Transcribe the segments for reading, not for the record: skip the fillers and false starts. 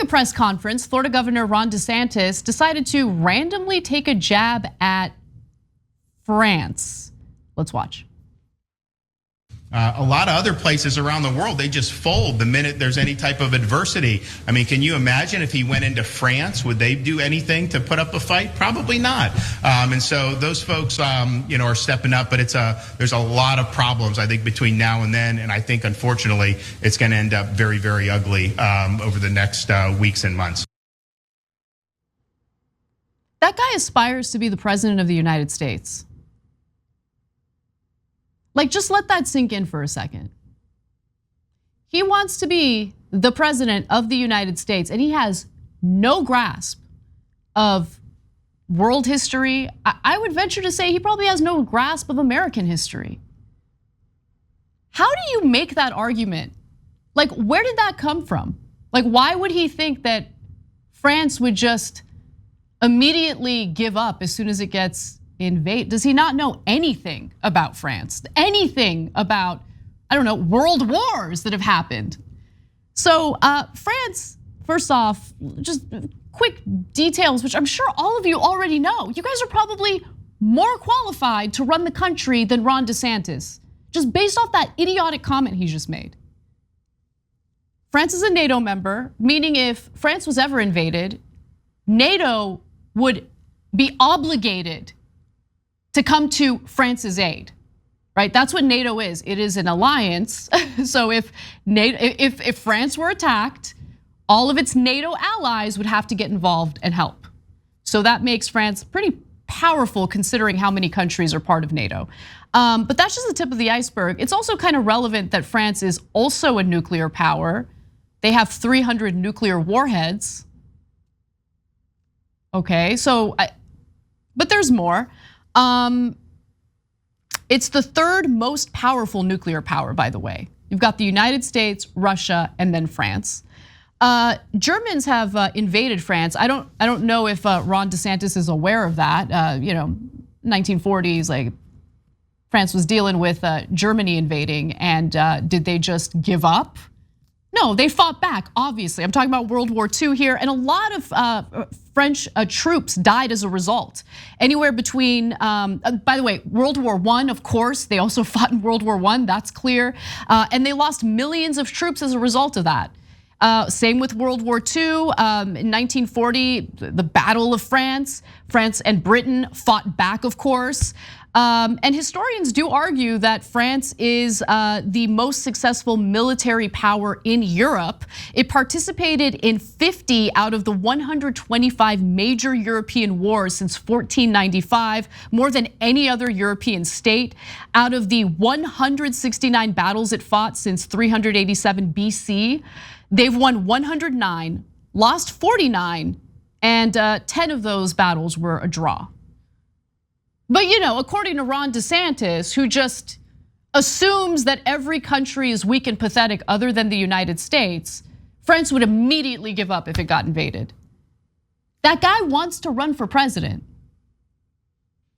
During a press conference, Florida Governor Ron DeSantis decided to randomly take a jab at France. Let's watch. A lot of other places around the world, they just fold the minute there's any type of adversity. I mean, can you imagine if he went into France, would they do anything to put up a fight? Probably not. And so those folks, are stepping up, but there's a lot of problems, I think, between now and then. And I think, unfortunately, it's going to end up very, very ugly over the next weeks and months. That guy aspires to be the president of the United States. Like, just let that sink in for a second. He wants to be the president of the United States, and he has no grasp of world history. I would venture to say he probably has no grasp of American history. How do you make that argument? Like, where did that come from? Like, why would he think that France would just immediately give up as soon as it gets invade? Does he not know anything about France? Anything about, I don't know, world wars that have happened? So France, first off, just quick details, which I'm sure all of you already know. You guys are probably more qualified to run the country than Ron DeSantis, just based off that idiotic comment he just made. France is a NATO member, meaning if France was ever invaded, NATO would be obligated to come to France's aid, right? That's what NATO is. It is an alliance. So if France were attacked, all of its NATO allies would have to get involved and help. So that makes France pretty powerful considering how many countries are part of NATO. But that's just the tip of the iceberg. It's also kind of relevant that France is also a nuclear power. They have 300 nuclear warheads. Okay, but there's more. It's the third most powerful nuclear power, by the way. You've got the United States, Russia, and then France. Germans have invaded France. I don't know if Ron DeSantis is aware of that. 1940s, like France was dealing with Germany invading, and did they just give up? No, they fought back, obviously. I'm talking about World War II here, and a lot of French troops died as a result. Anywhere between, by the way, World War I, of course, they also fought in World War I, that's clear. And they lost millions of troops as a result of that. Same with World War II, in 1940, the Battle of France. France and Britain fought back, of course. And historians do argue that France is the most successful military power in Europe. It participated in 50 out of the 125 major European wars since 1495, more than any other European state. Out of the 169 battles it fought since 387 BC, they've won 109, lost 49, and 10 of those battles were a draw. But according to Ron DeSantis, who just assumes that every country is weak and pathetic other than the United States, France would immediately give up if it got invaded. That guy wants to run for president.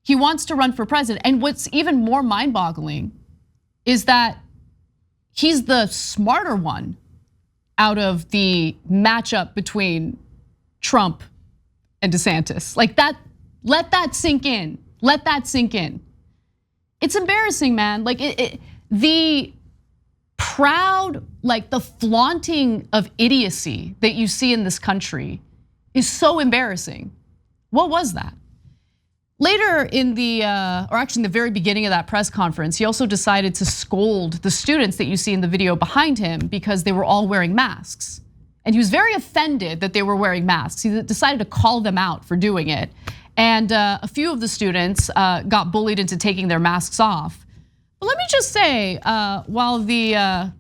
He wants to run for president. And what's even more mind-boggling is that he's the smarter one out of the matchup between Trump and DeSantis. Like that, let that sink in. Let that sink in. It's embarrassing, man. Like the proud, like the flaunting of idiocy that you see in this country is so embarrassing. What was that? Later in or actually in the very beginning of that press conference, he also decided to scold the students that you see in the video behind him because they were all wearing masks. And he was very offended that they were wearing masks. He decided to call them out for doing it. And a few of the students got bullied into taking their masks off. But let me just say, while the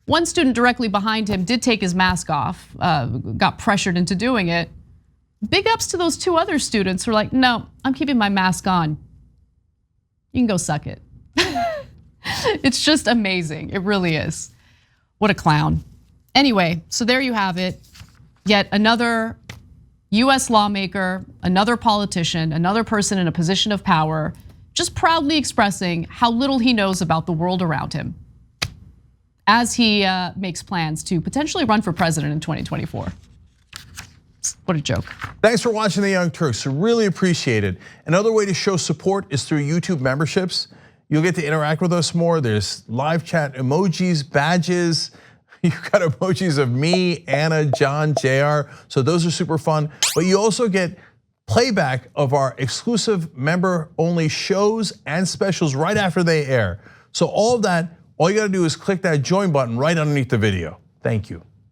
one student directly behind him did take his mask off, got pressured into doing it, big ups to those two other students who are like, no, I'm keeping my mask on. You can go suck it. It's just amazing, it really is. What a clown. Anyway, so there you have it. Yet another US lawmaker, another politician, another person in a position of power, just proudly expressing how little he knows about the world around him as he makes plans to potentially run for president in 2024. What a joke. Thanks for watching the Young Turks. Really appreciate it. Another way to show support is through YouTube memberships. You'll get to interact with us more. There's live chat emojis, badges. You've got emojis of me, Anna, John, JR. So those are super fun. But you also get playback of our exclusive member-only shows and specials right after they air. So all of that, all you gotta do is click that join button right underneath the video. Thank you.